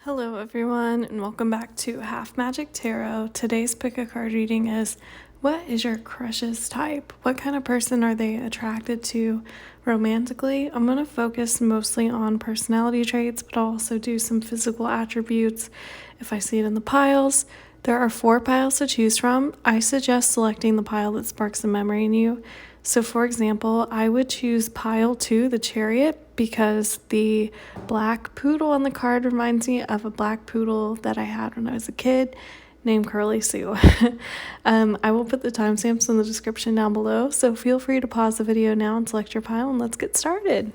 Hello everyone and welcome back to Half Magic Tarot. Today's pick a card reading is, what is your crush's type? What kind of person are they attracted to romantically? I'm going to focus mostly on personality traits, but I'll also do some physical attributes if I see it in the piles. There are 4 piles to choose from. I suggest selecting the pile that sparks a memory in you. So for example, I would choose pile 2, the Chariot, because the black poodle on the card reminds me of a black poodle that I had when I was a kid named Curly Sue. I will put the timestamps in the description down below, so feel free to pause the video now and select your pile and let's get started.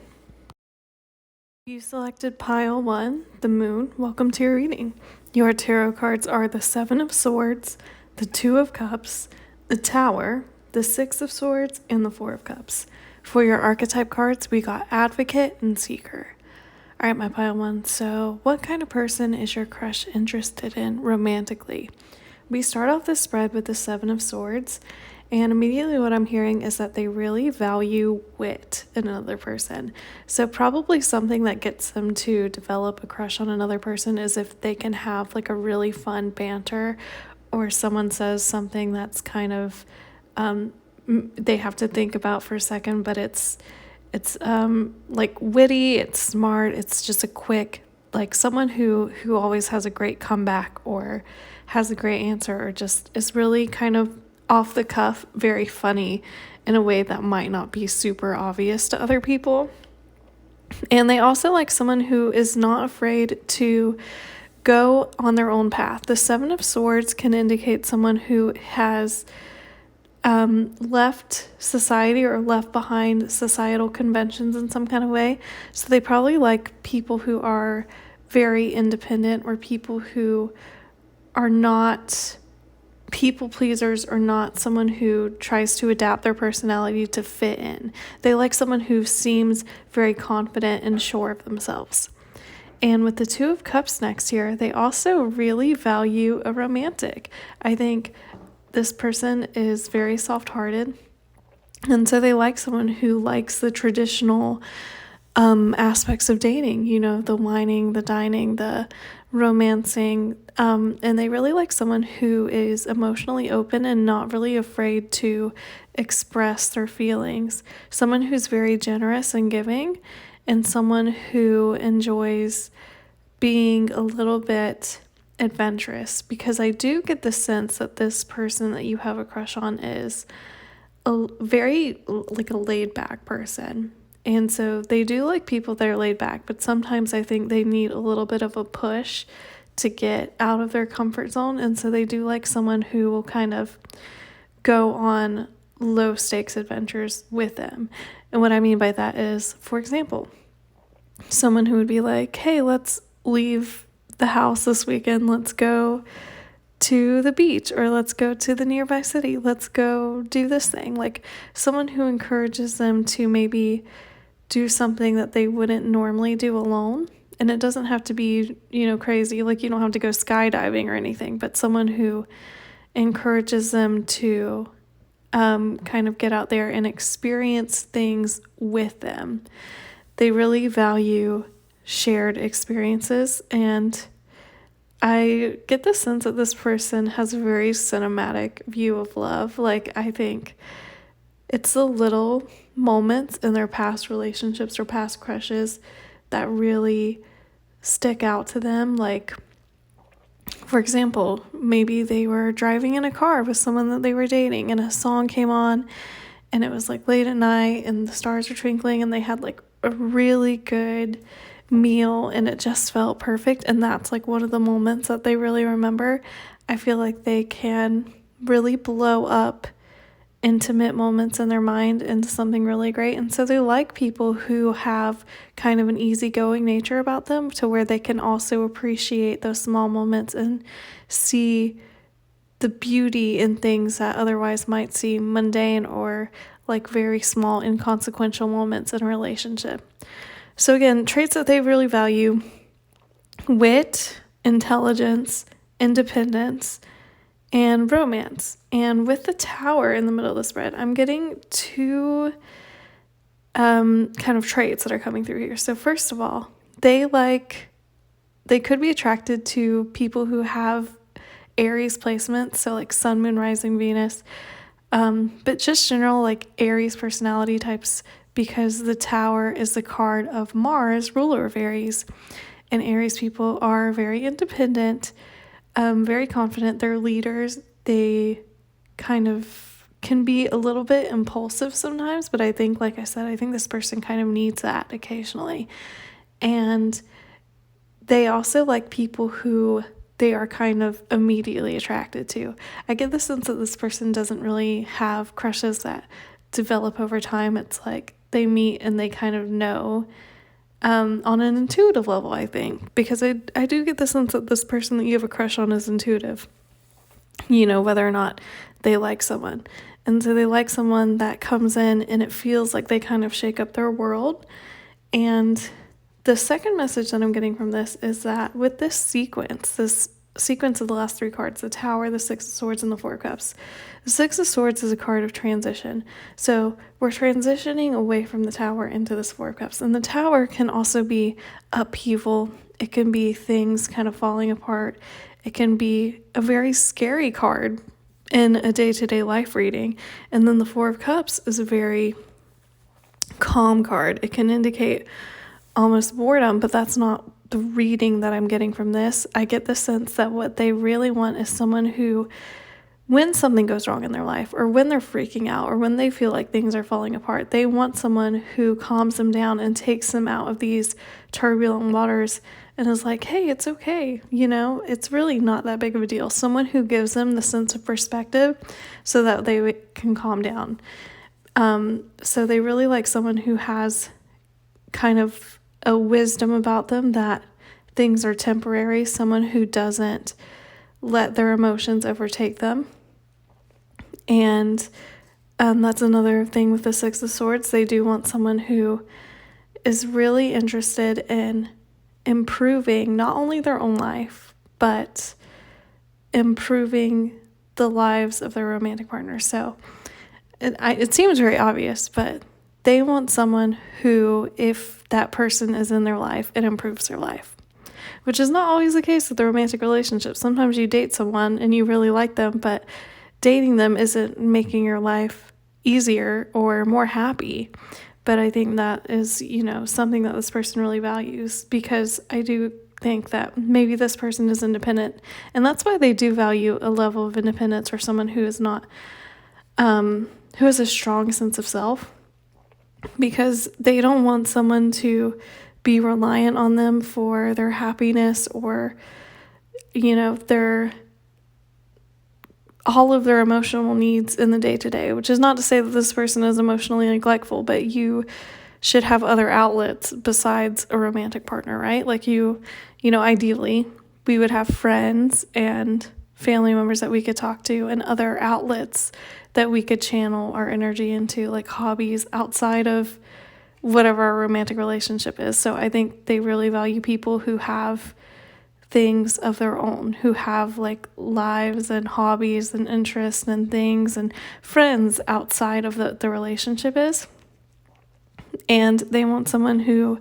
You selected pile 1, the Moon. Welcome to your reading. Your tarot cards are the 7 of Swords, the 2 of Cups, the Tower, the 6 of Swords, and the 4 of Cups. For your archetype cards, we got Advocate and Seeker. All right, my pile 1. So what kind of person is your crush interested in romantically? We start off this spread with the 7 of Swords, and immediately what I'm hearing is that they really value wit in another person. So probably something that gets them to develop a crush on another person is if they can have like a really fun banter, or someone says something that's kind of they have to think about for a second, but it's like witty, it's smart, it's just a quick, like someone who always has a great comeback or has a great answer, or just is really kind of off the cuff, very funny in a way that might not be super obvious to other people. And they also like someone who is not afraid to go on their own path. The 7 of Swords can indicate someone who has left society or left behind societal conventions in some kind of way. So they probably like people who are very independent, or people who are not people pleasers, or not someone who tries to adapt their personality to fit in. They like someone who seems very confident and sure of themselves. And with the 2 of Cups next here, they also really value a romantic. I think this person is very soft-hearted, and so they like someone who likes the traditional aspects of dating, you know, the whining, the dining, the romancing, and they really like someone who is emotionally open and not really afraid to express their feelings, someone who's very generous and giving, and someone who enjoys being a little bit adventurous, because I do get the sense that this person that you have a crush on is a very like a laid back person. And so they do like people that are laid back, but sometimes I think they need a little bit of a push to get out of their comfort zone. And so they do like someone who will kind of go on low stakes adventures with them. And what I mean by that is, for example, someone who would be like, hey, let's leave the house this weekend, let's go to the beach, or let's go to the nearby city, let's go do this thing. Like someone who encourages them to maybe do something that they wouldn't normally do alone. And it doesn't have to be, you know, crazy, like you don't have to go skydiving or anything, but someone who encourages them to kind of get out there and experience things with them. They really value shared experiences, and I get the sense that this person has a very cinematic view of love. Like I think it's the little moments in their past relationships or past crushes that really stick out to them. Like, for example, maybe they were driving in a car with someone that they were dating and a song came on and it was like late at night and the stars were twinkling and they had like a really good meal and it just felt perfect, and that's like one of the moments that they really remember. I feel like they can really blow up intimate moments in their mind into something really great, and so they like people who have kind of an easygoing nature about them, to where they can also appreciate those small moments and see the beauty in things that otherwise might seem mundane or like very small inconsequential moments in a relationship. So again, traits that they really value: wit, intelligence, independence, and romance. And with the Tower in the middle of the spread, I'm getting 2 kind of traits that are coming through here. So first of all, they like they could be attracted to people who have Aries placements, so like Sun, Moon, Rising, Venus, but just general like Aries personality types, because the Tower is the card of Mars, ruler of Aries, and Aries people are very independent, very confident. They're leaders. They kind of can be a little bit impulsive sometimes, but I think, like I said, I think this person kind of needs that occasionally. And they also like people who they are kind of immediately attracted to. I get the sense that this person doesn't really have crushes that develop over time. It's like they meet and they kind of know on an intuitive level, I think, because I do get the sense that this person that you have a crush on is intuitive, whether or not they like someone. And so they like someone that comes in and it feels like they kind of shake up their world. And the second message that I'm getting from this is that with this sequence of the last three cards, the Tower, the Six of Swords, and the Four of Cups, the Six of Swords is a card of transition. So we're transitioning away from the Tower into this Four of Cups. And the Tower can also be upheaval. It can be things kind of falling apart. It can be a very scary card in a day-to-day life reading. And then the Four of Cups is a very calm card. It can indicate almost boredom, but that's not the reading that I'm getting from this. I get the sense that what they really want is someone who, when something goes wrong in their life, or when they're freaking out, or when they feel like things are falling apart, they want someone who calms them down and takes them out of these turbulent waters and is like, hey, it's okay. It's really not that big of a deal. Someone who gives them the sense of perspective so that they can calm down. So they really like someone who has kind of a wisdom about them that things are temporary, someone who doesn't let their emotions overtake them. And that's another thing with the Six of Swords. They do want someone who is really interested in improving not only their own life, but improving the lives of their romantic partner. So it seems very obvious, but they want someone who, if that person is in their life, it improves their life, which is not always the case with the romantic relationship. Sometimes you date someone and you really like them, but dating them isn't making your life easier or more happy. But I think that is, something that this person really values, because I do think that maybe this person is independent, and that's why they do value a level of independence, or someone who is not, who has a strong sense of self, because they don't want someone to be reliant on them for their happiness or, all of their emotional needs in the day-to-day, which is not to say that this person is emotionally neglectful, but you should have other outlets besides a romantic partner, right? Like ideally, we would have friends and family members that we could talk to and other outlets that we could channel our energy into, like hobbies outside of whatever our romantic relationship is. So I think they really value people who have things of their own, who have like lives and hobbies and interests and things and friends outside of the relationship is. And they want someone who,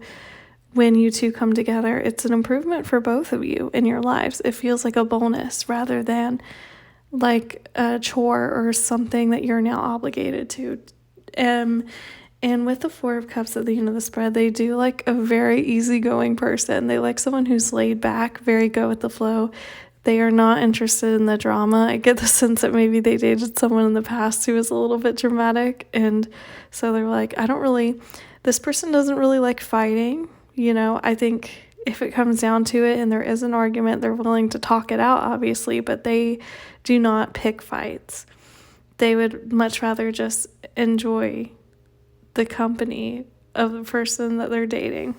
when you two come together, it's an improvement for both of you in your lives. It feels like a bonus rather than like a chore or something that you're now obligated to. And with the Four of Cups at the end of the spread, they do like a very easygoing person. They like someone who's laid back, very go with the flow. They are not interested in the drama. I get the sense that maybe they dated someone in the past who was a little bit dramatic. And so they're like, this person doesn't really like fighting. I think if it comes down to it and there is an argument, they're willing to talk it out, obviously, but they do not pick fights. They would much rather just enjoy the company of the person that they're dating.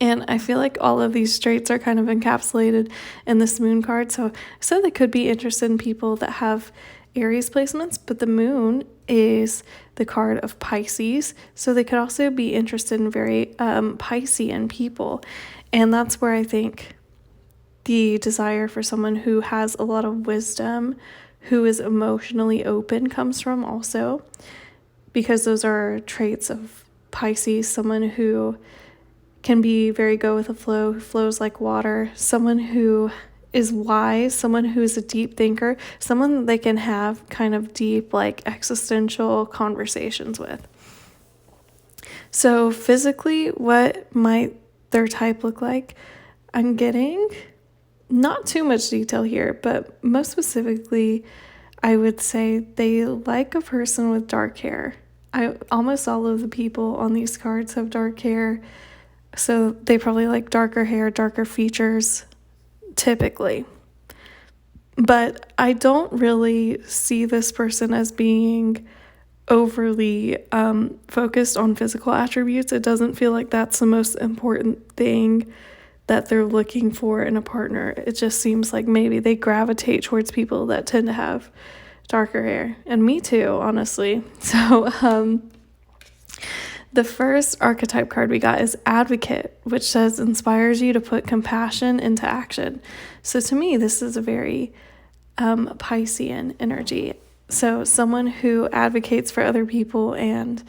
And I feel like all of these traits are kind of encapsulated in this moon card. So I said they could be interested in people that have Aries placements, but the moon is the card of Pisces. So they could also be interested in very Piscean people. And that's where I think the desire for someone who has a lot of wisdom, who is emotionally open, comes from also. Because those are traits of Pisces, someone who can be very go with the flow, who flows like water, someone who is wise, someone who is a deep thinker, someone that they can have kind of deep, like existential conversations with. So physically, what might their type look like? I'm getting not too much detail here, but most specifically, I would say they like a person with dark hair. Almost all of the people on these cards have dark hair, so they probably like darker hair, darker features, typically. But I don't really see this person as being overly focused on physical attributes. It doesn't feel like that's the most important thing that they're looking for in a partner. It just seems like maybe they gravitate towards people that tend to have darker hair. And me too, honestly. So the first archetype card we got is Advocate, which says inspires you to put compassion into action. So to me, this is a very Piscean energy. So someone who advocates for other people and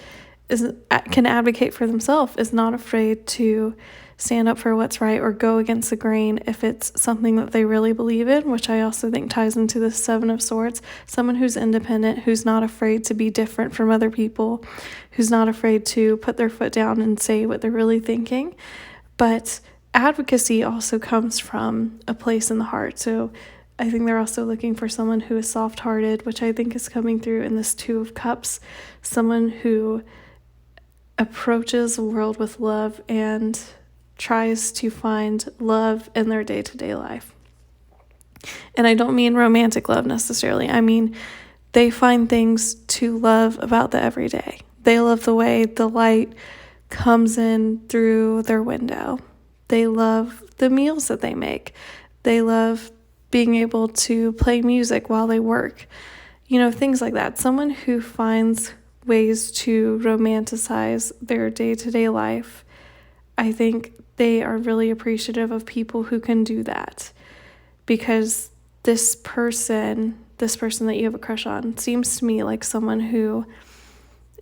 can advocate for themselves, is not afraid to stand up for what's right or go against the grain if it's something that they really believe in, which I also think ties into the Seven of Swords. Someone who's independent, who's not afraid to be different from other people, who's not afraid to put their foot down and say what they're really thinking. But advocacy also comes from a place in the heart. So I think they're also looking for someone who is soft-hearted, which I think is coming through in this Two of Cups. Someone who approaches the world with love and tries to find love in their day-to-day life. And I don't mean romantic love necessarily. I mean, they find things to love about the everyday. They love the way the light comes in through their window. They love the meals that they make. They love being able to play music while they work. Things like that. Someone who finds ways to romanticize their day-to-day life. I think they are really appreciative of people who can do that, because this person that you have a crush on seems to me like someone who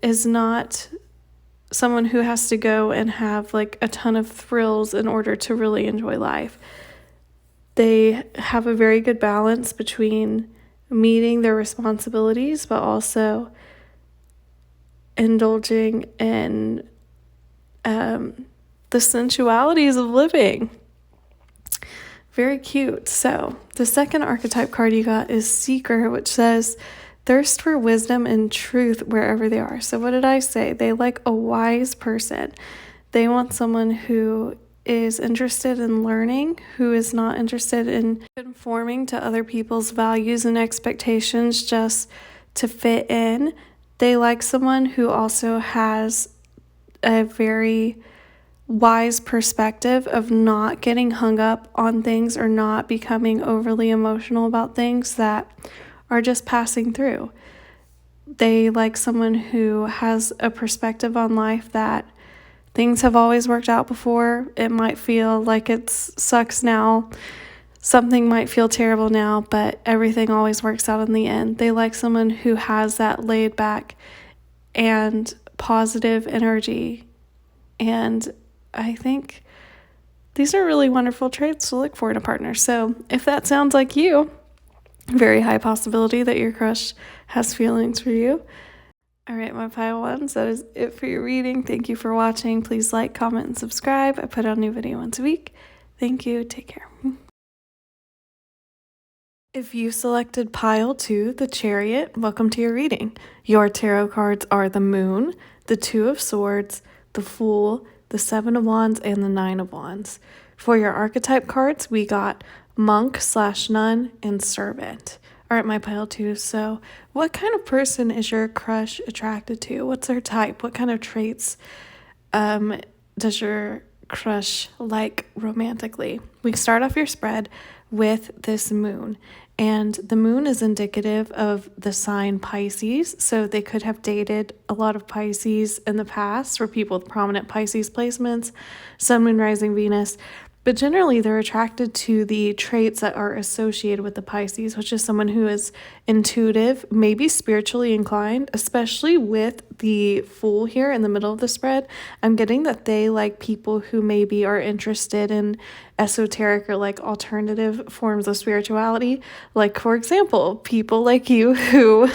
is not someone who has to go and have like a ton of thrills in order to really enjoy life. They have a very good balance between meeting their responsibilities, but also indulging in the sensualities of living. Very cute. So the second archetype card you got is Seeker, which says thirst for wisdom and truth wherever they are. So what did I say? They like a wise person. They want someone who is interested in learning, who is not interested in conforming to other people's values and expectations just to fit in. They like someone who also has a very wise perspective of not getting hung up on things or not becoming overly emotional about things that are just passing through. They like someone who has a perspective on life that things have always worked out before. It might feel like it sucks now. Something might feel terrible now, but everything always works out in the end. They like someone who has that laid back and positive energy. And I think these are really wonderful traits to look for in a partner. So if that sounds like you, very high possibility that your crush has feelings for you. All right, my pile ones, that is it for your reading. Thank you for watching. Please like, comment, and subscribe. I put out a new video once a week. Thank you. Take care. If you selected pile 2, the Chariot, welcome to your reading. Your tarot cards are the Moon, the Two of Swords, the Fool, the Seven of Wands, and the Nine of Wands. For your archetype cards, we got Monk/Nun and Servant. All right, my pile 2. So what kind of person is your crush attracted to? What's their type? What kind of traits does your crush like romantically? We start off your spread with this Moon. And the Moon is indicative of the sign Pisces. So they could have dated a lot of Pisces in the past, or people with prominent Pisces placements, Sun, Moon, Rising, Venus. But generally, they're attracted to the traits that are associated with the Pisces, which is someone who is intuitive, maybe spiritually inclined, especially with the Fool here in the middle of the spread. I'm getting that they like people who maybe are interested in esoteric or like alternative forms of spirituality. Like, for example, people like you who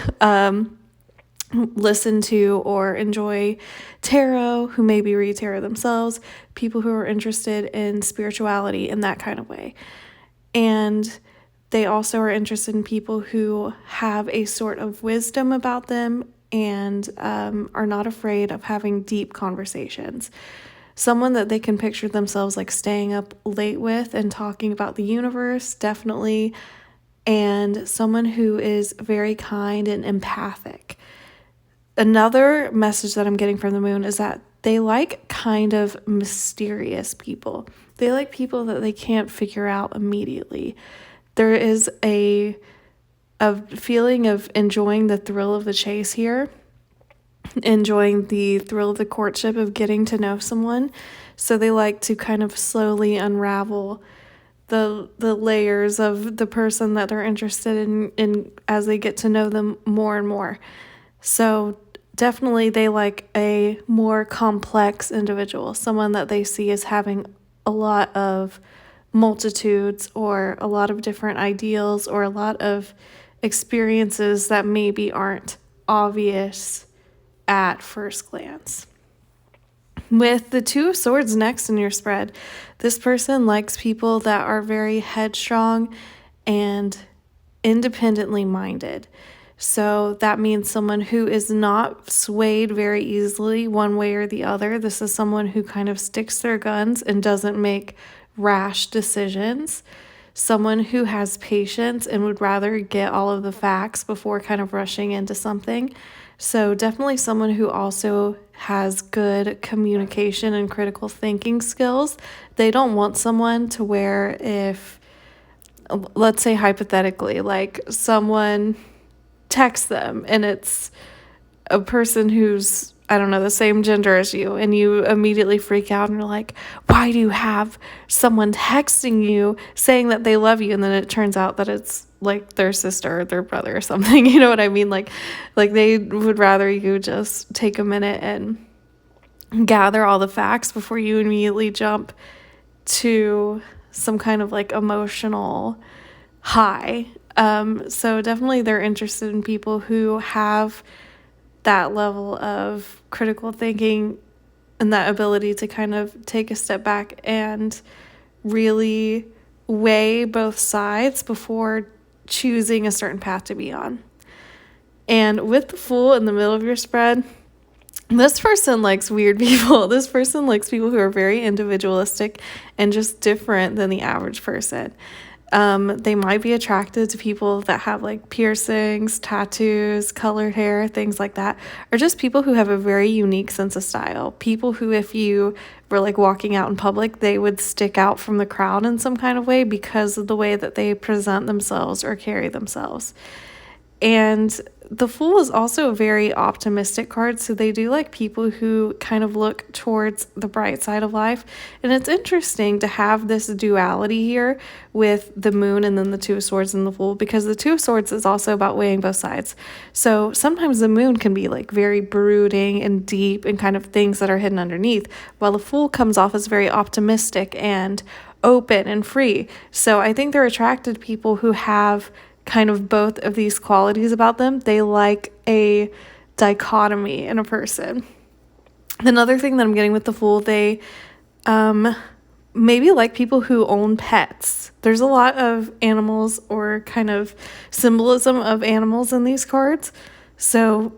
listen to or enjoy tarot, who maybe read tarot themselves, people who are interested in spirituality in that kind of way. And they also are interested in people who have a sort of wisdom about them and are not afraid of having deep conversations. Someone that they can picture themselves like staying up late with and talking about the universe, definitely. And someone who is very kind and empathic. Another message that I'm getting from the moon is that they like kind of mysterious people. They like people that they can't figure out immediately. There is a feeling of enjoying the thrill of the chase here, enjoying the thrill of the courtship of getting to know someone. So they like to kind of slowly unravel the layers of the person that they're interested in as they get to know them more and more. So definitely they like a more complex individual, someone that they see as having a lot of multitudes or a lot of different ideals or a lot of experiences that maybe aren't obvious at first glance. With the Two of Swords next in your spread, this person likes people that are very headstrong and independently minded. So that means someone who is not swayed very easily one way or the other. This is someone who kind of sticks their guns and doesn't make rash decisions. Someone who has patience and would rather get all of the facts before kind of rushing into something. So definitely someone who also has good communication and critical thinking skills. They don't want someone to where if, let's say hypothetically, like someone texts them and it's a person who's, I don't know, the same gender as you, and you immediately freak out and you're like, why do you have someone texting you saying that they love you? And then it turns out that it's like their sister or their brother or something. You know what I mean? Like they would rather you just take a minute and gather all the facts before you immediately jump to some kind of like emotional high. So definitely they're interested in people who have that level of critical thinking and that ability to kind of take a step back and really weigh both sides before choosing a certain path to be on. And with the Fool in the middle of your spread, this person likes weird people. This person likes people who are very individualistic and just different than the average person. They might be attracted to people that have like piercings, tattoos, colored hair, things like that, or just people who have a very unique sense of style. People who, if you were like walking out in public, they would stick out from the crowd in some kind of way because of the way that they present themselves or carry themselves. And the Fool is also a very optimistic card, so they do like people who kind of look towards the bright side of life. And it's interesting to have this duality here with the Moon and then the Two of Swords and the Fool, because the Two of Swords is also about weighing both sides. So sometimes the Moon can be like very brooding and deep and kind of things that are hidden underneath, while the Fool comes off as very optimistic and open and free. So I think they're attracted to people who have kind of both of these qualities about them. They like a dichotomy in a person. Another thing that I'm getting with the Fool, they maybe like people who own pets. There's a lot of animals or kind of symbolism of animals in these cards. So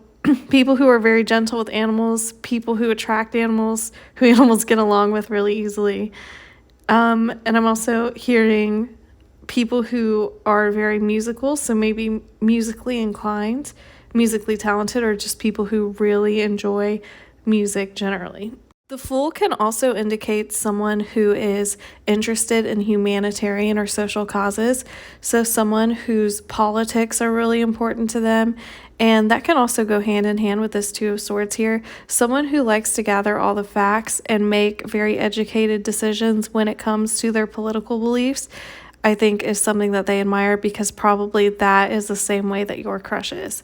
people who are very gentle with animals, people who attract animals, who animals get along with really easily. And I'm also hearing people who are very musical, so maybe musically inclined, musically talented, or just people who really enjoy music generally. The Fool can also indicate someone who is interested in humanitarian or social causes. So someone whose politics are really important to them. And that can also go hand in hand with this Two of Swords here. Someone who likes to gather all the facts and make very educated decisions when it comes to their political beliefs, I think is something that they admire, because probably that is the same way that your crush is.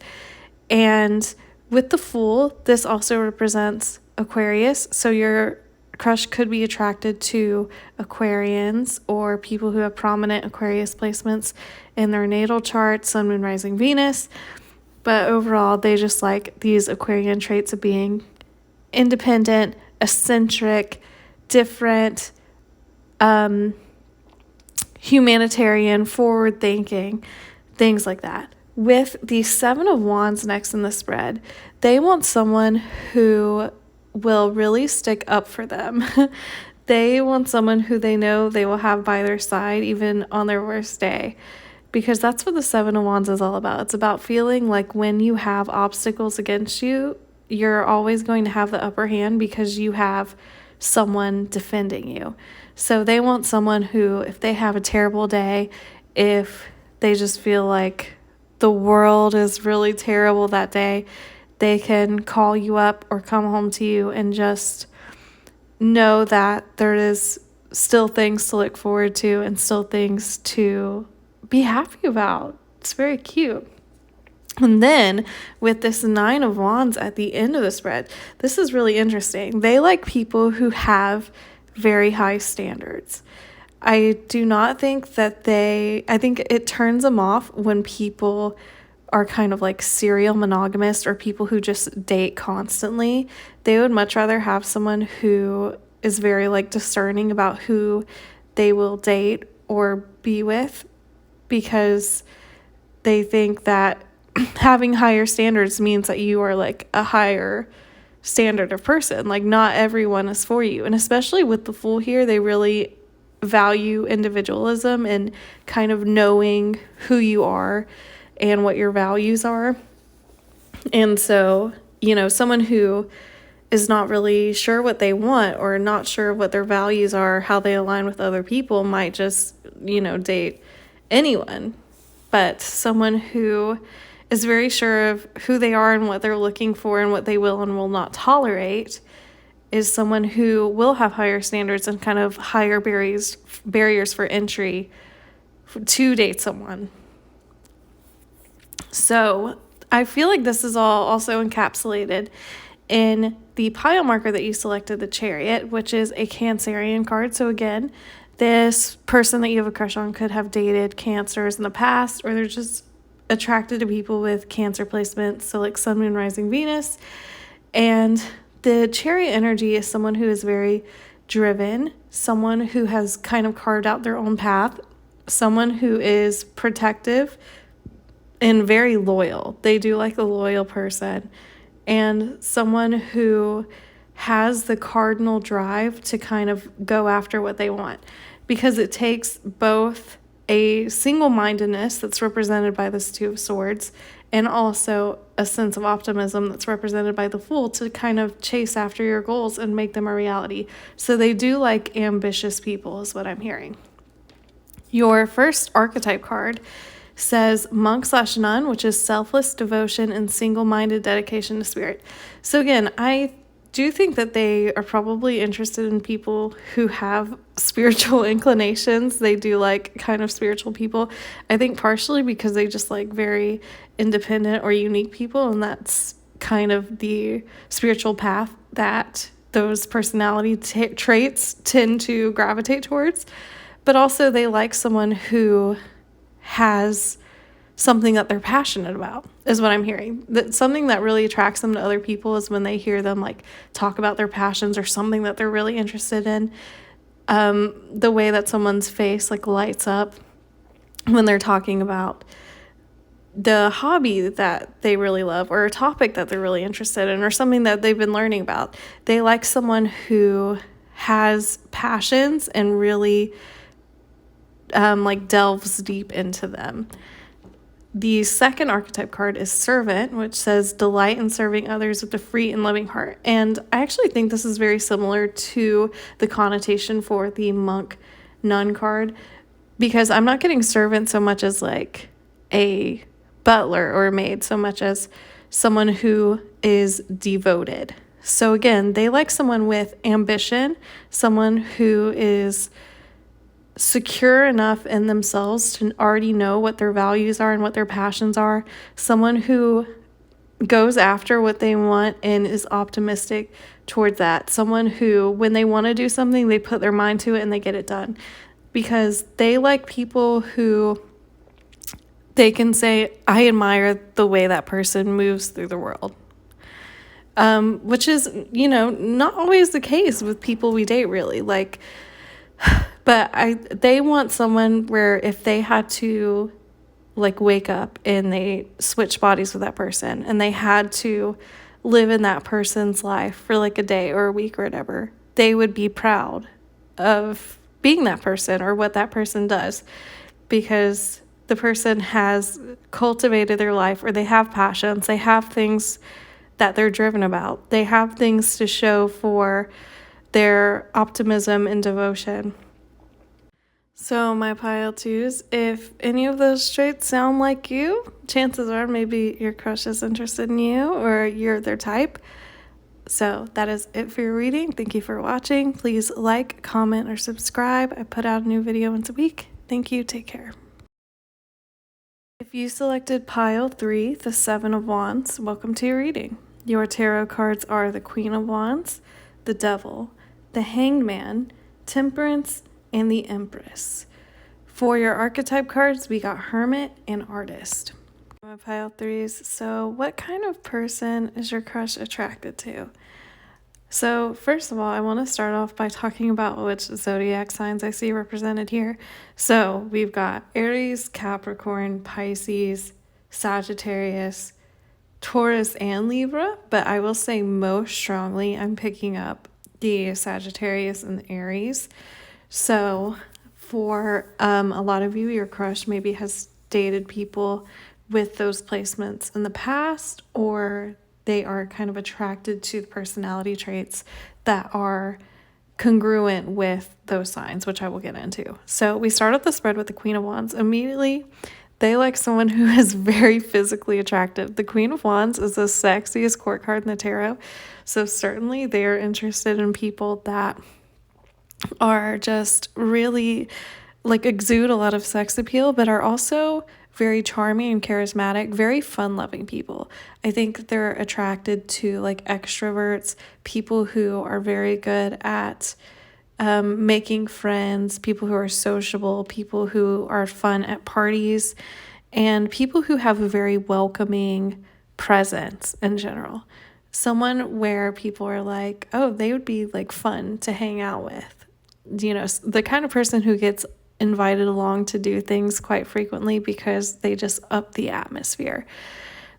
And with the Fool, this also represents Aquarius, so your crush could be attracted to Aquarians or people who have prominent Aquarius placements in their natal chart, Sun, Moon, Rising, Venus. But overall, they just like these Aquarian traits of being independent, eccentric, different, humanitarian, forward-thinking, things like that. With the Seven of Wands next in the spread, they want someone who will really stick up for them. They want someone who they know they will have by their side even on their worst day, because that's what the Seven of Wands is all about. It's about feeling like when you have obstacles against you, you're always going to have the upper hand because you have someone defending you. So they want someone who, if they have a terrible day, if they just feel like the world is really terrible that day, they can call you up or come home to you and just know that there is still things to look forward to and still things to be happy about. It's very cute. And then with this Nine of Wands at the end of the spread, this is really interesting. They like people who have very high standards. I do not think that I think it turns them off when people are kind of like serial monogamous or people who just date constantly. They would much rather have someone who is very like discerning about who they will date or be with, because they think that having higher standards means that you are like a higher standard of person. Like, not everyone is for you. And especially with the Fool here, they really value individualism and kind of knowing who you are and what your values are. And so, someone who is not really sure what they want or not sure what their values are, how they align with other people, might just, date anyone. But someone who is very sure of who they are and what they're looking for and what they will and will not tolerate is someone who will have higher standards and kind of higher barriers for entry to date someone. So I feel like this is all also encapsulated in the pile marker that you selected, the Chariot, which is a Cancerian card. So again, this person that you have a crush on could have dated Cancers in the past, or they're just attracted to people with Cancer placements, so like Sun, Moon, Rising, Venus. And the Chariot energy is someone who is very driven, someone who has kind of carved out their own path, someone who is protective and very loyal. They do like a loyal person, and someone who has the cardinal drive to kind of go after what they want, because it takes both a single-mindedness that's represented by this Two of Swords and also a sense of optimism that's represented by the Fool to kind of chase after your goals and make them a reality. So they do like ambitious people, is what I'm hearing. Your first archetype card says monk/nun, which is selfless devotion and single-minded dedication to spirit. So again, I do think that they are probably interested in people who have spiritual inclinations. They do like kind of spiritual people. I think partially because they just like very independent or unique people, and that's kind of the spiritual path that those personality traits tend to gravitate towards. But also they like someone who has something that they're passionate about, is what I'm hearing. That something that really attracts them to other people is when they hear them like talk about their passions or something that they're really interested in. The way that someone's face like lights up when they're talking about the hobby that they really love or a topic that they're really interested in or something that they've been learning about. They like someone who has passions and really like delves deep into them. The second archetype card is Servant, which says delight in serving others with a free and loving heart. And I actually think this is very similar to the connotation for the Monk Nun card, because I'm not getting servant so much as like a butler or a maid, so much as someone who is devoted. So again, they like someone with ambition, someone who is secure enough in themselves to already know what their values are and what their passions are, someone who goes after what they want and is optimistic towards that, someone who, when they want to do something, they put their mind to it and they get it done, because they like people who they can say, I admire the way that person moves through the world. Which is, not always the case with people we date, really. But they want someone where if they had to wake up and they switch bodies with that person and they had to live in that person's life for a day or a week or whatever, they would be proud of being that person or what that person does, because the person has cultivated their life, or they have passions, they have things that they're driven about, they have things to show for their optimism and devotion. So my pile twos, if any of those traits sound like you, chances are maybe your crush is interested in you or you're their type. So that is it for your reading. Thank you for watching. Please like, comment, or subscribe. I put out a new video once a week. Thank you. Take care. If you selected pile 3, the 7 of Wands, welcome to your reading. Your tarot cards are the Queen of Wands, the Devil, the Hanged Man, Temperance, and the Empress. For your archetype cards, we got Hermit and Artist. My pile 3s. So what kind of person is your crush attracted to? So first of all, I want to start off by talking about which zodiac signs I see represented here. So we've got Aries, Capricorn, Pisces, Sagittarius, Taurus, and Libra, but I will say most strongly I'm picking up the Sagittarius and the Aries. So for a lot of you, your crush maybe has dated people with those placements in the past, or they are kind of attracted to the personality traits that are congruent with those signs, which I will get into. So we start off the spread with the Queen of Wands. Immediately, they like someone who is very physically attractive. The Queen of Wands is the sexiest court card in the tarot. So certainly they are interested in people that are just really exude a lot of sex appeal, but are also very charming and charismatic, very fun-loving people. I think they're attracted to extroverts, people who are very good at making friends, people who are sociable, people who are fun at parties, and people who have a very welcoming presence in general. Someone where people are like, oh, they would be fun to hang out with. The kind of person who gets invited along to do things quite frequently because they just up the atmosphere.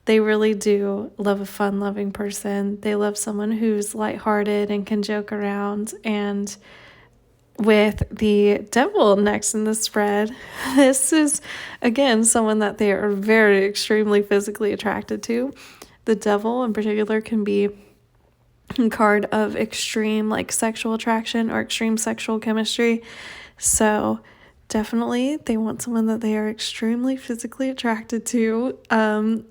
They really do love a fun-loving person. They love someone who's lighthearted and can joke around. And with the Devil next in the spread, this is, again, someone that they are very extremely physically attracted to. The Devil in particular can be a card of extreme sexual attraction or extreme sexual chemistry. So definitely they want someone that they are extremely physically attracted to.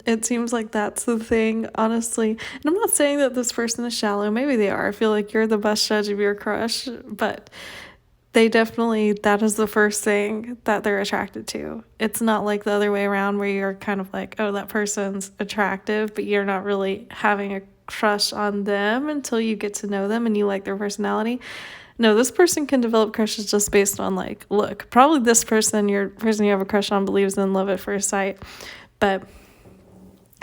It seems like that's the thing, honestly. And I'm not saying that this person is shallow. Maybe they are. I feel like you're the best judge of your crush, but they definitely, that is the first thing that they're attracted to. It's not like the other way around where you're kind of like, oh, that person's attractive, but you're not really having a crush on them until you get to know them and you like their personality. No, this person can develop crushes just based on look. Probably this person, your person you have a crush on, believes in love at first sight, but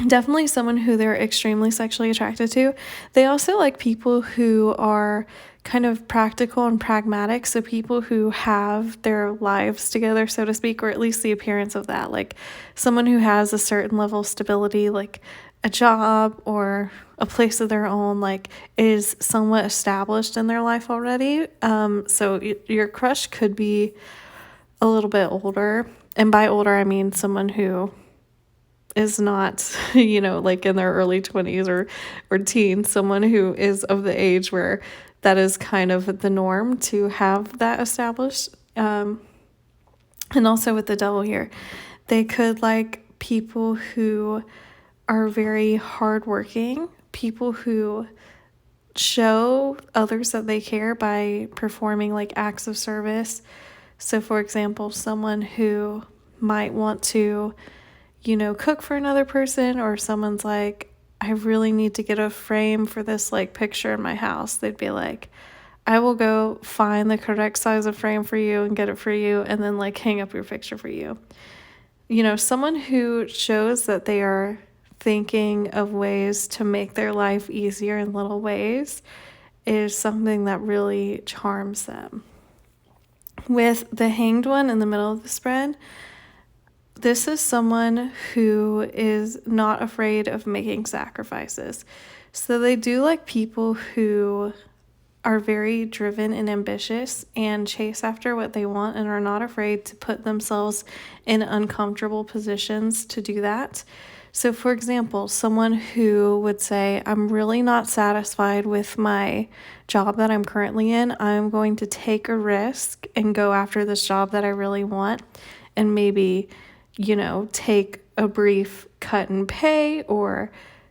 definitely someone who they're extremely sexually attracted to. They also like people who are kind of practical and pragmatic, so people who have their lives together, so to speak, or at least the appearance of that, someone who has a certain level of stability, a job or a place of their own, is somewhat established in their life already. So your crush could be a little bit older, and by older I mean someone who is not, like in their early 20s or teens, someone who is of the age where that is kind of the norm to have that established. And also with the devil here, they could like people who are very hardworking, people who show others that they care by performing like acts of service. So for example, someone who might want to, cook for another person, or someone's like, I really need to get a frame for this like picture in my house. They'd be like, I will go find the correct size of frame for you and get it for you, and then like hang up your picture for you. Someone who shows that they are thinking of ways to make their life easier in little ways is something that really charms them. With the Hanged One in the middle of the spread, this is someone who is not afraid of making sacrifices. So they do like people who are very driven and ambitious and chase after what they want and are not afraid to put themselves in uncomfortable positions to do that. So for example, someone who would say, I'm really not satisfied with my job that I'm currently in. I'm going to take a risk and go after this job that I really want, and maybe, take a brief cut in pay, or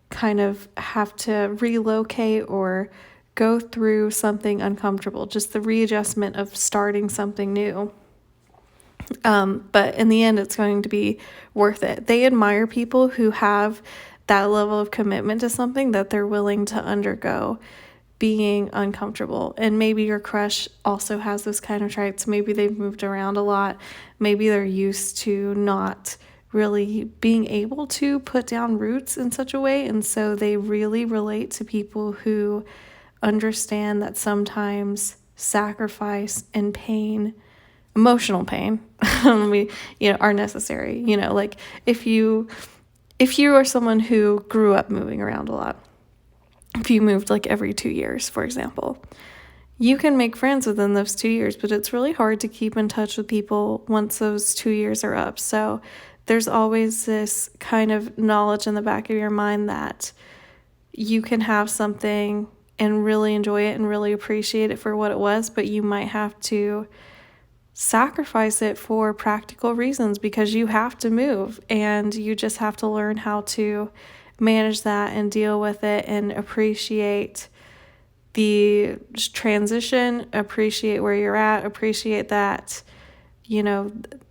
kind of have to relocate or go through something uncomfortable, just the readjustment of starting something new. But in the end, it's going to be worth it. They admire people who have that level of commitment to something, that they're willing to undergo being uncomfortable. And maybe your crush also has this kind of traits. Maybe they've moved around a lot. Maybe they're used to not really being able to put down roots in such a way. And so they really relate to people who understand that sometimes sacrifice and pain, emotional pain, are necessary. Like if you are someone who grew up moving around a lot, if you moved like every 2 years, for example, you can make friends within those 2 years, but it's really hard to keep in touch with people once those 2 years are up. So there's always this kind of knowledge in the back of your mind that you can have something and really enjoy it and really appreciate it for what it was, but you might have to sacrifice it for practical reasons because you have to move, and you just have to learn how to manage that and deal with it and appreciate the transition, appreciate where you're at, appreciate that,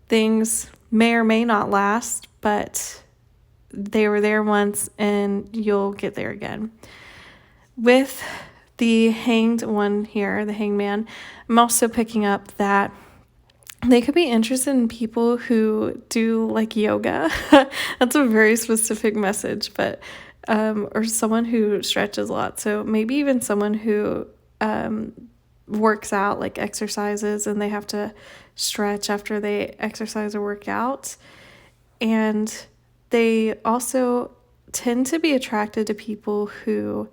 things may or may not last, but they were there once and you'll get there again. With the Hanged One here, the Hanged Man, I'm also picking up that they could be interested in people who do like yoga. That's a very specific message, but or someone who stretches a lot. So maybe even someone who works out, like exercises, and they have to stretch after they exercise or work out. And they also tend to be attracted to people who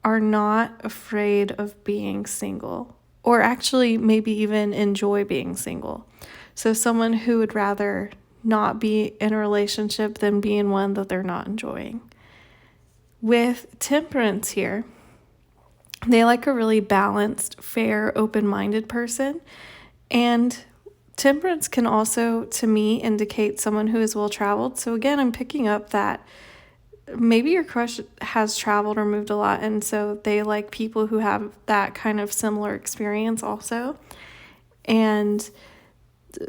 are not afraid of being single, or actually maybe even enjoy being single. So someone who would rather not be in a relationship than be in one that they're not enjoying. With Temperance here, they like a really balanced, fair, open-minded person. And Temperance can also, to me, indicate someone who is well-traveled. So again, I'm picking up that maybe your crush has traveled or moved a lot, and so they like people who have that kind of similar experience also. And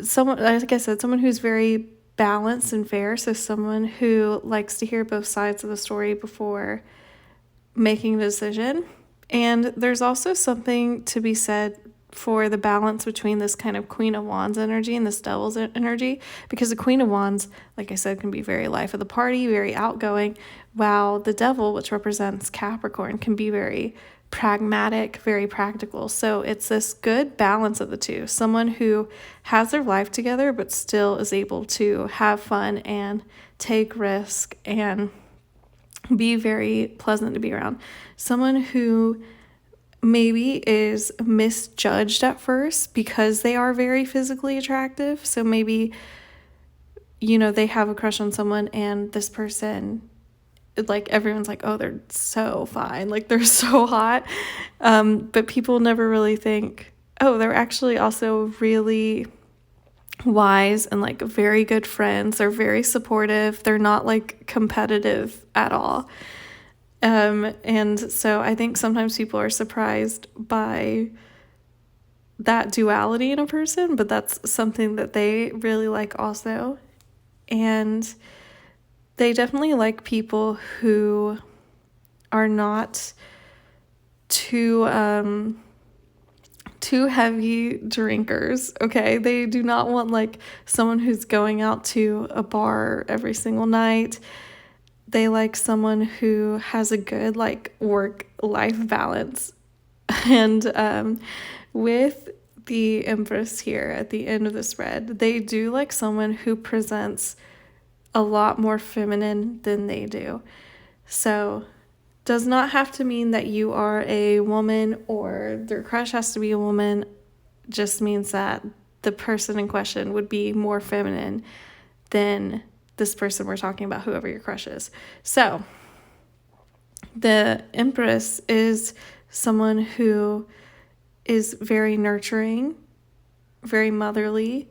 someone, like I said, someone who's very balanced and fair, so someone who likes to hear both sides of the story before making a decision. And there's also something to be said for the balance between this kind of Queen of Wands energy and this Devil's energy, because the Queen of Wands, like I said, can be very life of the party, very outgoing, while the Devil, which represents Capricorn, can be very pragmatic, very practical. So it's this good balance of the two. Someone who has their life together but still is able to have fun and take risk and be very pleasant to be around. Someone who maybe is misjudged at first because they are very physically attractive. So maybe they have a crush on someone and this person, like everyone's like, oh, they're so fine, like they're so hot. But people never really think, oh, they're actually also really wise and like very good friends. They're very supportive. They're not like competitive at all. And so I think sometimes people are surprised by that duality in a person, but that's something that they really like also. And they definitely like people who are not too heavy drinkers, okay? They do not want like someone who's going out to a bar every single night. They like someone who has a good like work-life balance. And with the Empress here at the end of this red, they do like someone who presents a lot more feminine than they do. So does not have to mean that you are a woman or their crush has to be a woman. Just means that the person in question would be more feminine than this person we're talking about, whoever your crush is. So the Empress is someone who is very nurturing, very motherly,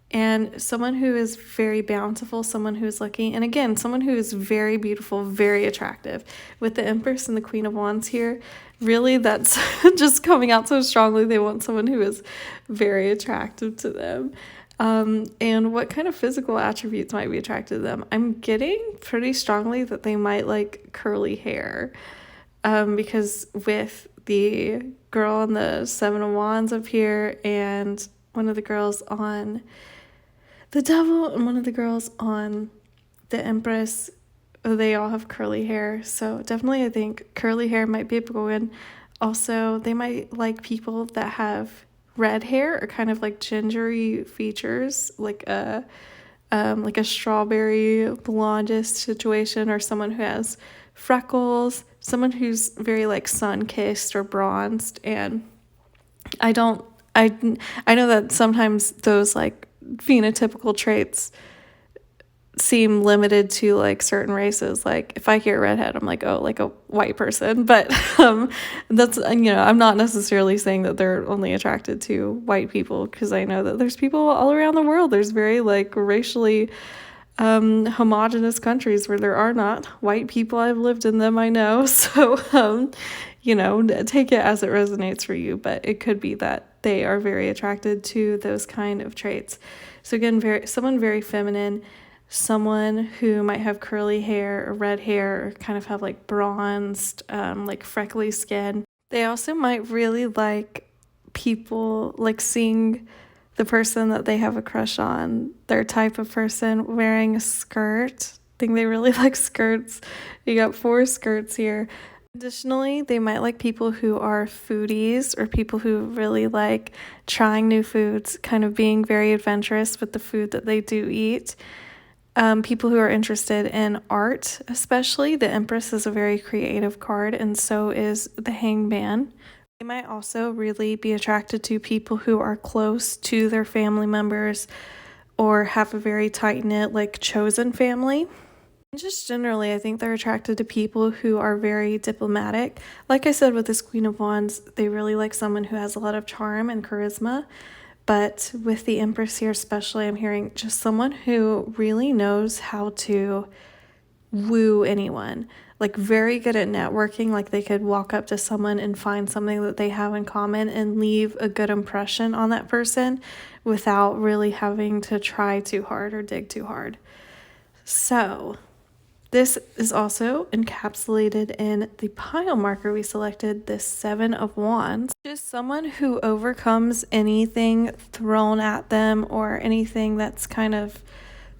and someone who is very bountiful, someone who is lucky, and again, someone who is very beautiful, very attractive. With the Empress and the Queen of Wands here, really that's just coming out so strongly. They want someone who is very attractive to them. And what kind of physical attributes might be attracted to them? I'm getting pretty strongly that they might like curly hair, because with the girl on the Seven of Wands up here and one of the girls on the Devil and one of the girls on the Empress, they all have curly hair. So definitely I think curly hair might be a big one. Also, they might like people that have red hair or kind of like gingery features, like a strawberry blondish situation, or someone who has freckles, someone who's very like sun-kissed or bronzed. And I know that sometimes those like phenotypical traits seem limited to like certain races. Like if I hear redhead, I'm like, oh, like a white person. But that's, I'm not necessarily saying that they're only attracted to white people, because I know that there's people all around the world. There's very like racially homogenous countries where there are not white people. I've lived in them, I know. So take it as it resonates for you, but it could be that they are very attracted to those kind of traits. So again, someone very feminine, someone who might have curly hair or red hair, or kind of have like bronzed, like freckly skin. They also might really like people, like seeing the person that they have a crush on, their type of person, wearing a skirt. I think they really like skirts. You got 4 skirts here. Additionally, they might like people who are foodies, or people who really like trying new foods, kind of being very adventurous with the food that they do eat. People who are interested in art, especially. The Empress is a very creative card, and so is the Hanged Man. They might also really be attracted to people who are close to their family members or have a very tight-knit, like, chosen family. Just generally, I think they're attracted to people who are very diplomatic. Like I said with this Queen of Wands, they really like someone who has a lot of charm and charisma. But with the Empress here especially, I'm hearing just someone who really knows how to woo anyone. Like very good at networking. Like they could walk up to someone and find something that they have in common and leave a good impression on that person without really having to try too hard or dig too hard. So this is also encapsulated in the pile marker we selected, this 7 of Wands. Just someone who overcomes anything thrown at them or anything that's kind of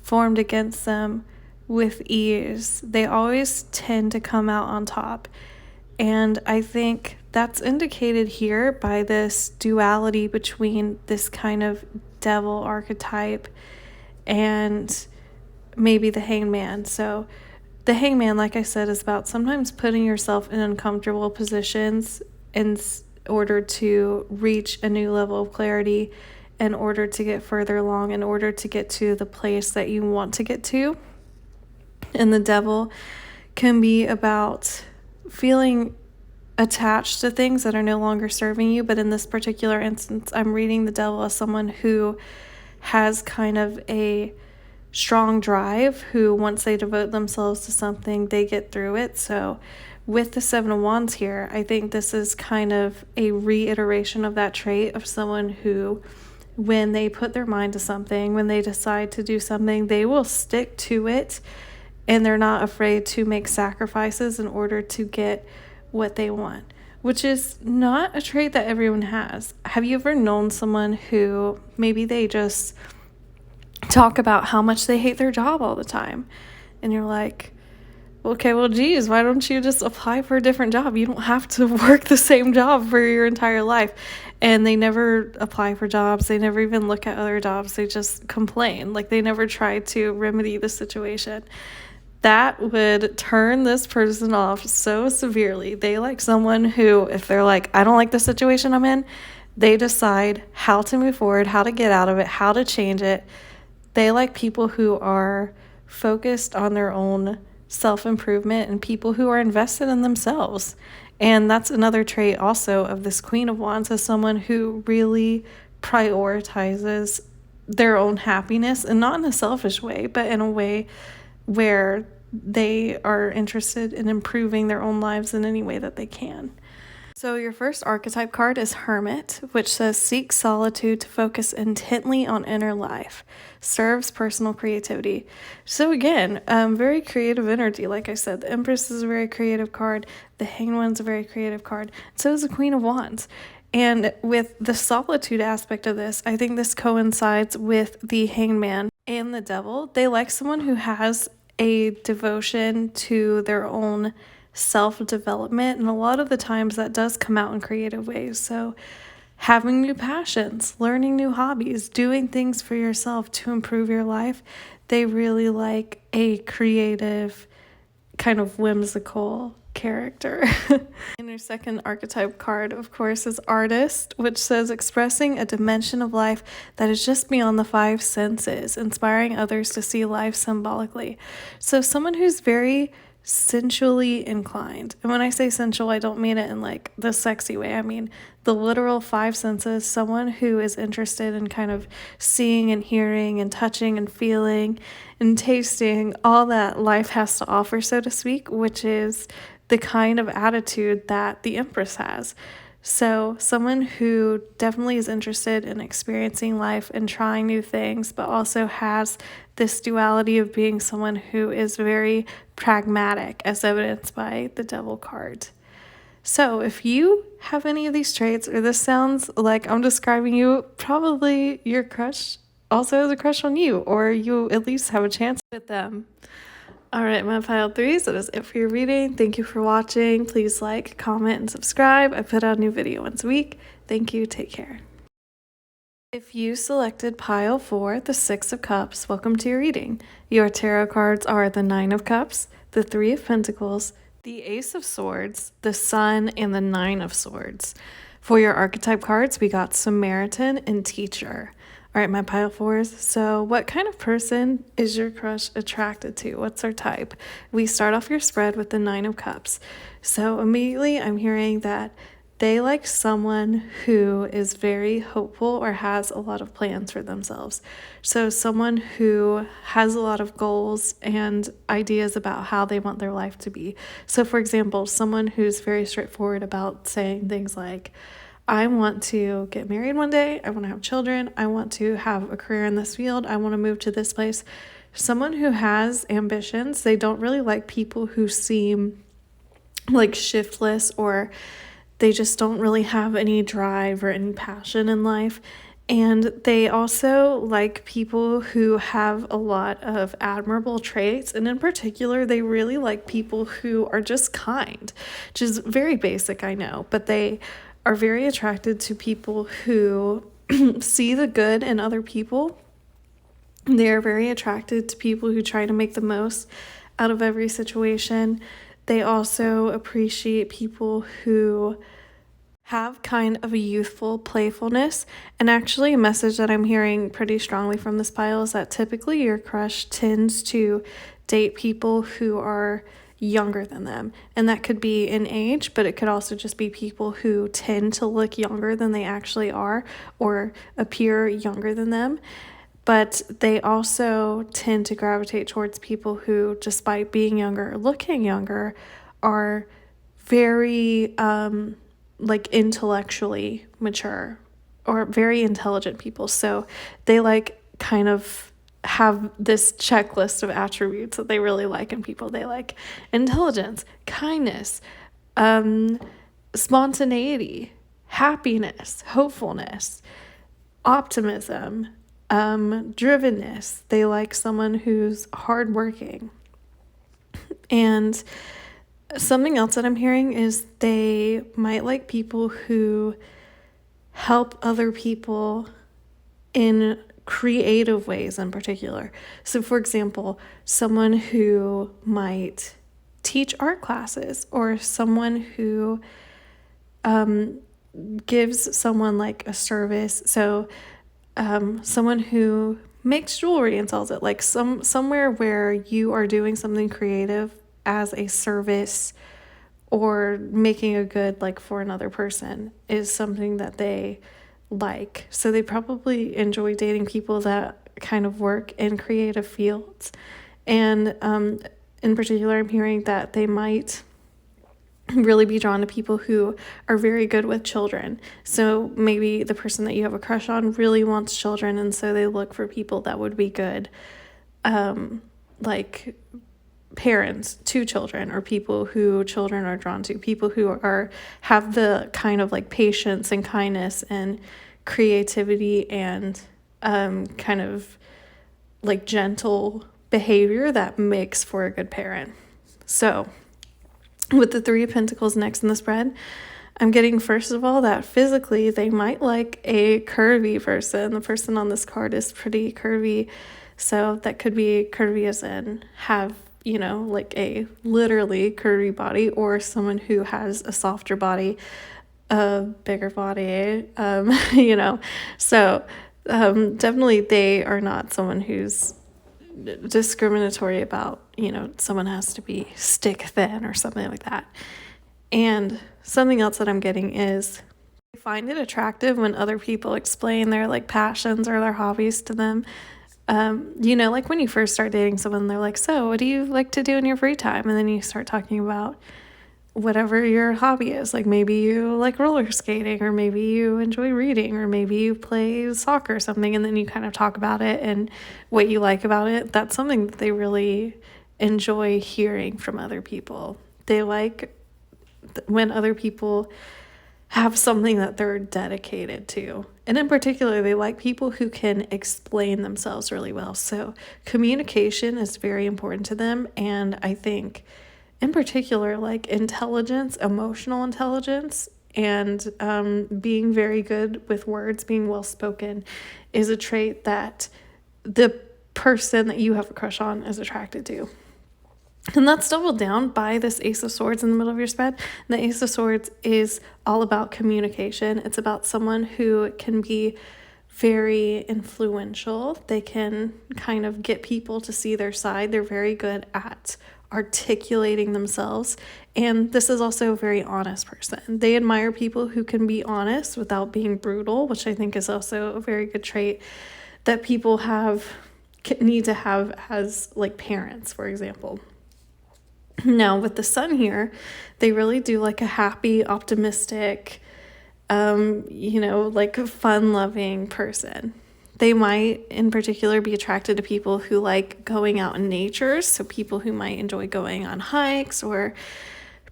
formed against them with ease. They always tend to come out on top. And I think that's indicated here by this duality between this kind of devil archetype and maybe the Hanged Man. So the Hanged Man, like I said, is about sometimes putting yourself in uncomfortable positions in order to reach a new level of clarity in order to get further along, in order to get to the place that you want to get to. And the devil can be about feeling attached to things that are no longer serving you. But in this particular instance, I'm reading the devil as someone who has kind of a strong drive, who once they devote themselves to something, they get through it. So with the Seven of Wands here, I think this is kind of a reiteration of that trait of someone who, when they put their mind to something, when they decide to do something, they will stick to it, and they're not afraid to make sacrifices in order to get what they want, which is not a trait that everyone has. Have you ever known someone who maybe they just talk about how much they hate their job all the time, and you're like, okay, well, geez, why don't you just apply for a different job? You don't have to work the same job for your entire life. And they never apply for jobs. They never even look at other jobs. They just complain. Like, they never try to remedy the situation. That would turn this person off so severely. They like someone who, if they're like, I don't like the situation I'm in, they decide how to move forward, how to get out of it, how to change it. They like people who are focused on their own self-improvement and people who are invested in themselves. And that's another trait also of this Queen of Wands, as someone who really prioritizes their own happiness, and not in a selfish way, but in a way where they are interested in improving their own lives in any way that they can. So your first archetype card is Hermit, which says seek solitude to focus intently on inner life. Serves personal creativity. So again, very creative energy. Like I said, the Empress is a very creative card. The Hanged One's a very creative card. So is the Queen of Wands. And with the solitude aspect of this, I think this coincides with the Hanged Man and the Devil. They like someone who has a devotion to their own self-development, and a lot of the times that does come out in creative ways. So having new passions, learning new hobbies, doing things for yourself to improve your life, they really like a creative, kind of whimsical character. And your second archetype card, of course, is Artist, which says expressing a dimension of life that is just beyond the five senses, inspiring others to see life symbolically. So someone who's very sensually inclined. And when I say sensual, I don't mean it in like the sexy way. I mean the literal five senses. Someone who is interested in kind of seeing and hearing and touching and feeling and tasting all that life has to offer, so to speak, which is the kind of attitude that the Empress has. So someone who definitely is interested in experiencing life and trying new things, but also has this duality of being someone who is very pragmatic, as evidenced by the Devil card. So if you have any of these traits, or this sounds like I'm describing you, probably your crush also has a crush on you, or you at least have a chance with them. All right, my pile threes, that is it for your reading. Thank you for watching. Please like, comment, and subscribe. I put out a new video once a week. Thank you. Take care. If you selected pile 4, the 6 of Cups, welcome to your reading. Your tarot cards are the 9 of Cups, the 3 of Pentacles, the Ace of Swords, the Sun, and the 9 of Swords. For your archetype cards, we got Samaritan and Teacher. All right, my pile 4s. So what kind of person is your crush attracted to? What's their type? We start off your spread with the 9 of Cups. So immediately I'm hearing that they like someone who is very hopeful or has a lot of plans for themselves. So someone who has a lot of goals and ideas about how they want their life to be. So for example, someone who's very straightforward about saying things like, I want to get married one day. I want to have children. I want to have a career in this field. I want to move to this place. Someone who has ambitions. They don't really like people who seem like shiftless, or they just don't really have any drive or any passion in life. And they also like people who have a lot of admirable traits. And in particular, they really like people who are just kind, which is very basic, I know, but they are very attracted to people who see the good in other people. They are very attracted to people who try to make the most out of every situation. They also appreciate people who have kind of a youthful playfulness. And actually, a message that I'm hearing pretty strongly from this pile is that typically your crush tends to date people who are younger than them. And that could be in age, but it could also just be people who tend to look younger than they actually are or appear younger than them. But they also tend to gravitate towards people who, despite being younger or looking younger, are very like intellectually mature or very intelligent people. So they like kind of have this checklist of attributes that they really like in people. They like intelligence, kindness, spontaneity, happiness, hopefulness, optimism, drivenness. They like someone who's hardworking. And something else that I'm hearing is they might like people who help other people in creative ways in particular. So, for example, someone who might teach art classes, or someone who gives someone like a service. So, someone who makes jewelry and sells it, like somewhere where you are doing something creative as a service or making a good like for another person is something that they like. So they probably enjoy dating people that kind of work in creative fields. And in particular, I'm hearing that they might really be drawn to people who are very good with children. So maybe the person that you have a crush on really wants children, and so they look for people that would be good like parents to children, or people who children are drawn to, people who have the kind of like patience and kindness and creativity and kind of like gentle behavior that makes for a good parent. So with the Three of Pentacles next in the spread, I'm getting, first of all, that physically they might like a curvy person. The person on this card is pretty curvy. So that could be curvy as in have, like a literally curvy body, or someone who has a softer body, a bigger body, So definitely they are not someone who's discriminatory about, someone has to be stick thin or something like that. And something else that I'm getting is I find it attractive when other people explain their like passions or their hobbies to them. Like when you first start dating someone, they're like, so what do you like to do in your free time? And then you start talking about whatever your hobby is. Like maybe you like roller skating, or maybe you enjoy reading, or maybe you play soccer or something. And then you kind of talk about it and what you like about it. That's something that they really enjoy hearing from other people. They like when other people have something that they're dedicated to. And in particular, they like people who can explain themselves really well. So communication is very important to them. And I think in particular, like intelligence, emotional intelligence, and being very good with words, being well-spoken is a trait that the person that you have a crush on is attracted to. And that's doubled down by this Ace of Swords in the middle of your spread. And the Ace of Swords is all about communication. It's about someone who can be very influential. They can kind of get people to see their side. They're very good at articulating themselves. And this is also a very honest person. They admire people who can be honest without being brutal, which I think is also a very good trait that people need to have as like parents, for example. Now, with the sun here, they really do like a happy, optimistic, like a fun-loving person. They might, in particular, be attracted to people who like going out in nature. So people who might enjoy going on hikes, or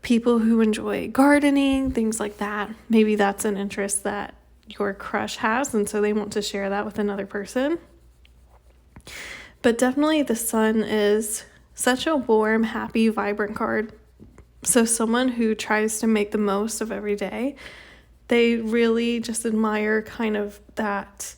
people who enjoy gardening, things like that. Maybe that's an interest that your crush has, and so they want to share that with another person. But definitely the sun is such a warm, happy, vibrant card. So someone who tries to make the most of every day, they really just admire kind of that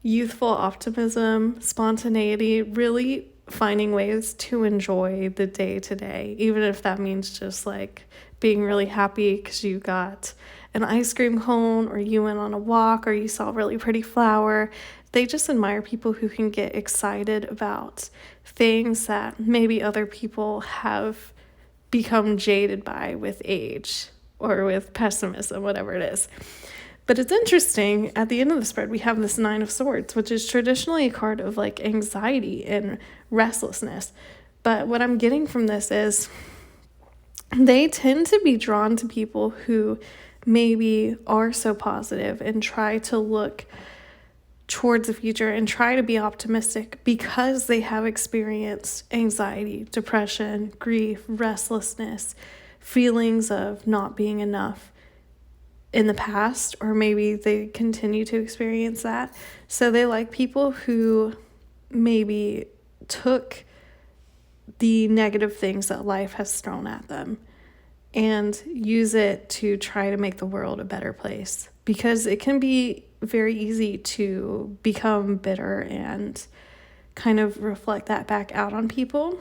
youthful optimism, spontaneity, really finding ways to enjoy the day to day, even if that means just like being really happy because you got an ice cream cone, or you went on a walk, or you saw a really pretty flower. They just admire people who can get excited about things that maybe other people have become jaded by with age or with pessimism, whatever it is. But it's interesting, at the end of the spread, we have this Nine of Swords, which is traditionally a card of like anxiety and restlessness. But what I'm getting from this is they tend to be drawn to people who maybe are so positive and try to look towards the future and try to be optimistic because they have experienced anxiety, depression, grief, restlessness, feelings of not being enough in the past, or maybe they continue to experience that. So they like people who maybe took the negative things that life has thrown at them and use it to try to make the world a better place, because it can be very easy to become bitter and kind of reflect that back out on people.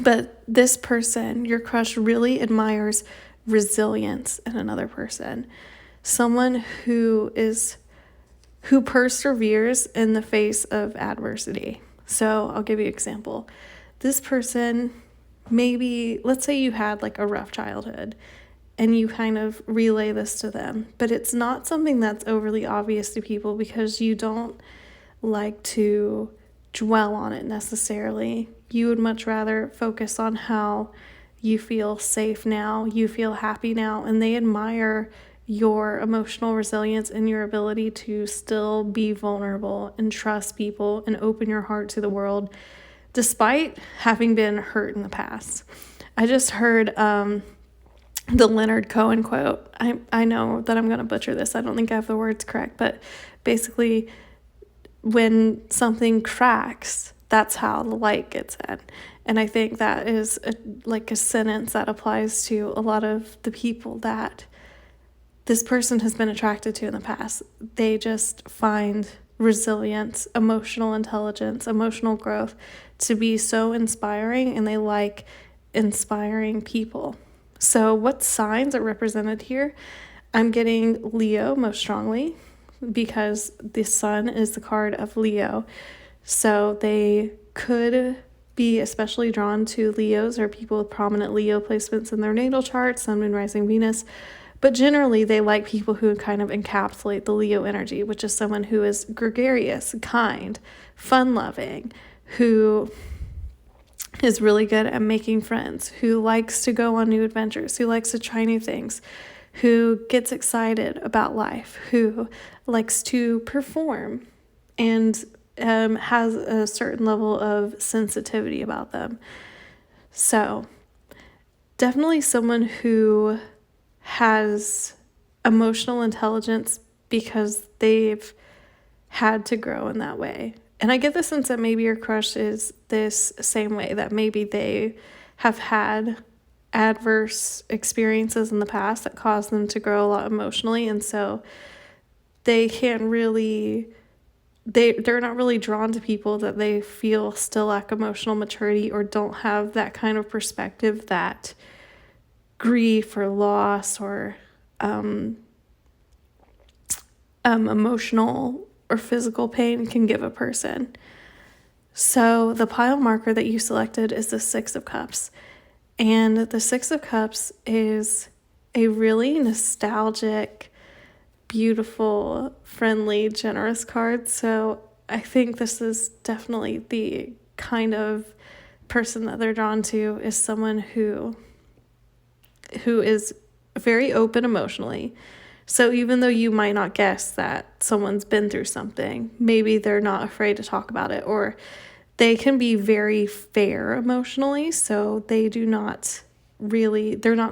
But this person, your crush, really admires resilience in another person, someone who perseveres in the face of adversity. So I'll give you an example. This person, maybe, let's say you had like a rough childhood and you kind of relay this to them, but it's not something that's overly obvious to people because you don't like to dwell on it necessarily. You would much rather focus on how you feel safe now, you feel happy now, and they admire your emotional resilience and your ability to still be vulnerable and trust people and open your heart to the world despite having been hurt in the past. I just heard the Leonard Cohen quote. I know that I'm going to butcher this. I don't think I have the words correct, but basically when something cracks, that's how the light gets in. And I think that is a sentence that applies to a lot of the people that this person has been attracted to in the past. They just find resilience, emotional intelligence, emotional growth to be so inspiring, and they like inspiring people. So what signs are represented here? I'm getting Leo most strongly because the sun is the card of Leo. So they could be especially drawn to Leos or people with prominent Leo placements in their natal chart, Sun, Moon, Rising, Venus. But generally, they like people who kind of encapsulate the Leo energy, which is someone who is gregarious, kind, fun-loving, who is really good at making friends, who likes to go on new adventures, who likes to try new things, who gets excited about life, who likes to perform, and has a certain level of sensitivity about them. So definitely someone who has emotional intelligence because they've had to grow in that way. And I get the sense that maybe your crush is this same way, that maybe they have had adverse experiences in the past that caused them to grow a lot emotionally, and so they can't really they're not really drawn to people that they feel still lack emotional maturity or don't have that kind of perspective that grief or loss or emotional or physical pain can give a person. So the pile marker that you selected is the Six of Cups. And the Six of Cups is a really nostalgic, beautiful, friendly, generous card. So I think this is definitely the kind of person that they're drawn to, is someone who is very open emotionally. So even though you might not guess that someone's been through something, maybe they're not afraid to talk about it, or they can be very fair emotionally. So they're not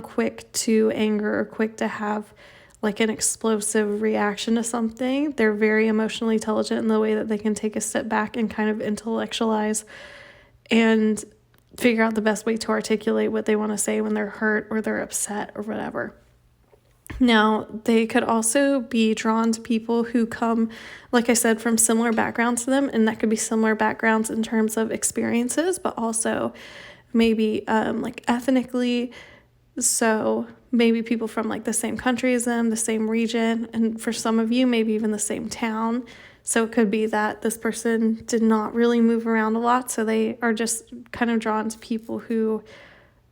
quick to anger or quick to have like an explosive reaction to something. They're very emotionally intelligent in the way that they can take a step back and kind of intellectualize and figure out the best way to articulate what they want to say when they're hurt or they're upset or whatever. Now, they could also be drawn to people who come, like I said, from similar backgrounds to them, and that could be similar backgrounds in terms of experiences, but also maybe like ethnically. So maybe people from like the same country as them, the same region, and for some of you, maybe even the same town. So it could be that this person did not really move around a lot, so they are just kind of drawn to people who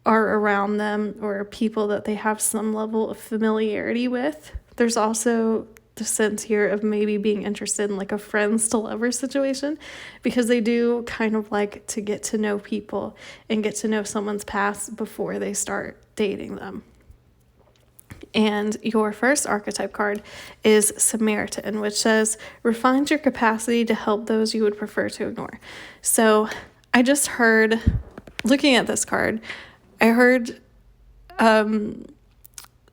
are around them or people that they have some level of familiarity with. There's also the sense here of maybe being interested in like a friends to lovers situation, because they do kind of like to get to know people and get to know someone's past before they start dating them. And your first archetype card is Samaritan, which says, refines your capacity to help those you would prefer to ignore. So I just heard, looking at this card, I heard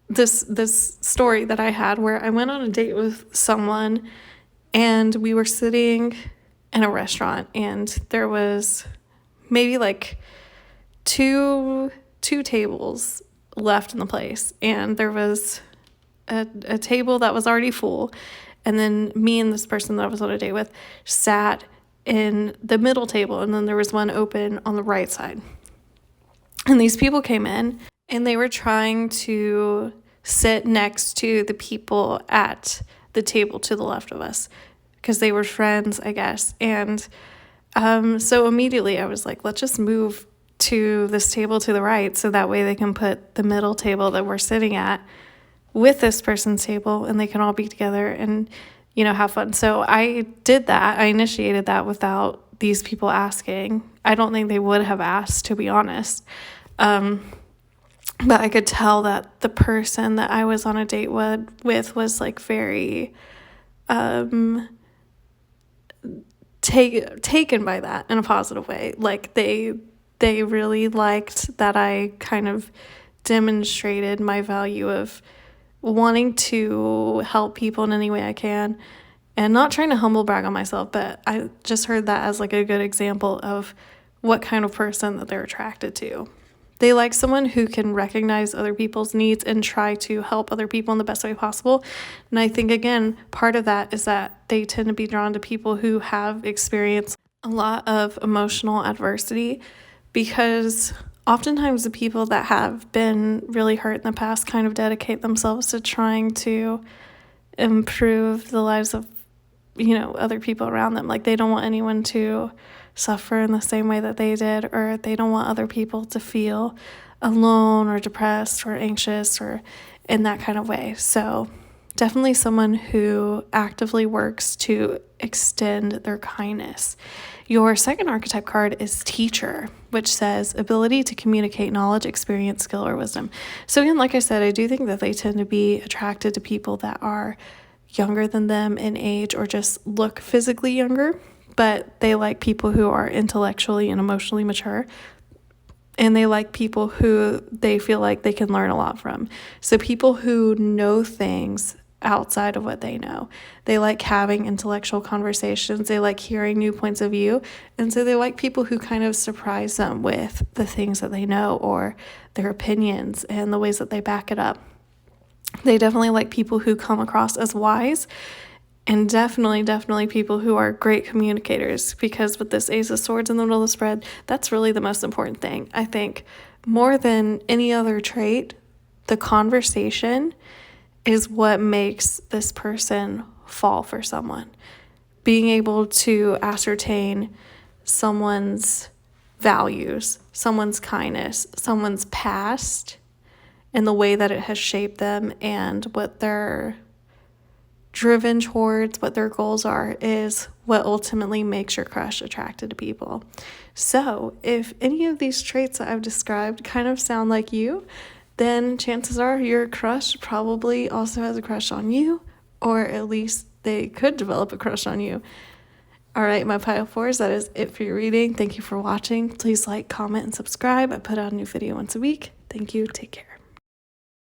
this story that I had where I went on a date with someone and we were sitting in a restaurant and there was maybe like two tables left in the place, and there was a table that was already full, and then me and this person that I was on a date with sat in the middle table, and then there was one open on the right side. And these people came in and they were trying to sit next to the people at the table to the left of us because they were friends, I guess. And so immediately I was like, let's just move to this table to the right so that way they can put the middle table that we're sitting at with this person's table and they can all be together and, you know, have fun. So I did that. I initiated that without these people asking. I don't think they would have asked, to be honest. But I could tell that the person that I was on a date with was like very taken by that in a positive way. Like they really liked that I kind of demonstrated my value of wanting to help people in any way I can and not trying to humble brag on myself, but I just heard that as like a good example of what kind of person that they're attracted to. They like someone who can recognize other people's needs and try to help other people in the best way possible. And I think, again, part of that is that they tend to be drawn to people who have experienced a lot of emotional adversity, because oftentimes the people that have been really hurt in the past kind of dedicate themselves to trying to improve the lives of, you know, other people around them. Like they don't want anyone to suffer in the same way that they did, or they don't want other people to feel alone or depressed or anxious or in that kind of way. So definitely someone who actively works to extend their kindness. Your second archetype card is Teacher, which says ability to communicate knowledge, experience, skill, or wisdom. So again, like I said, I do think that they tend to be attracted to people that are younger than them in age or just look physically younger, but they like people who are intellectually and emotionally mature, and they like people who they feel like they can learn a lot from. So people who know things outside of what they know. They like having intellectual conversations. They like hearing new points of view. And so they like people who kind of surprise them with the things that they know or their opinions and the ways that they back it up. They definitely like people who come across as wise, and definitely people who are great communicators, because with this Ace of Swords in the middle of the spread, that's really the most important thing. I think more than any other trait, the conversation is what makes this person fall for someone. Being able to ascertain someone's values, someone's kindness, someone's past, and the way that it has shaped them and what they're driven towards, what their goals are, is what ultimately makes your crush attracted to people. So if any of these traits that I've described kind of sound like you, then chances are your crush probably also has a crush on you, or at least they could develop a crush on you. All right, my pile fours, that is it for your reading. Thank you for watching. Please like, comment, and subscribe. I put out a new video once a week. Thank you. Take care.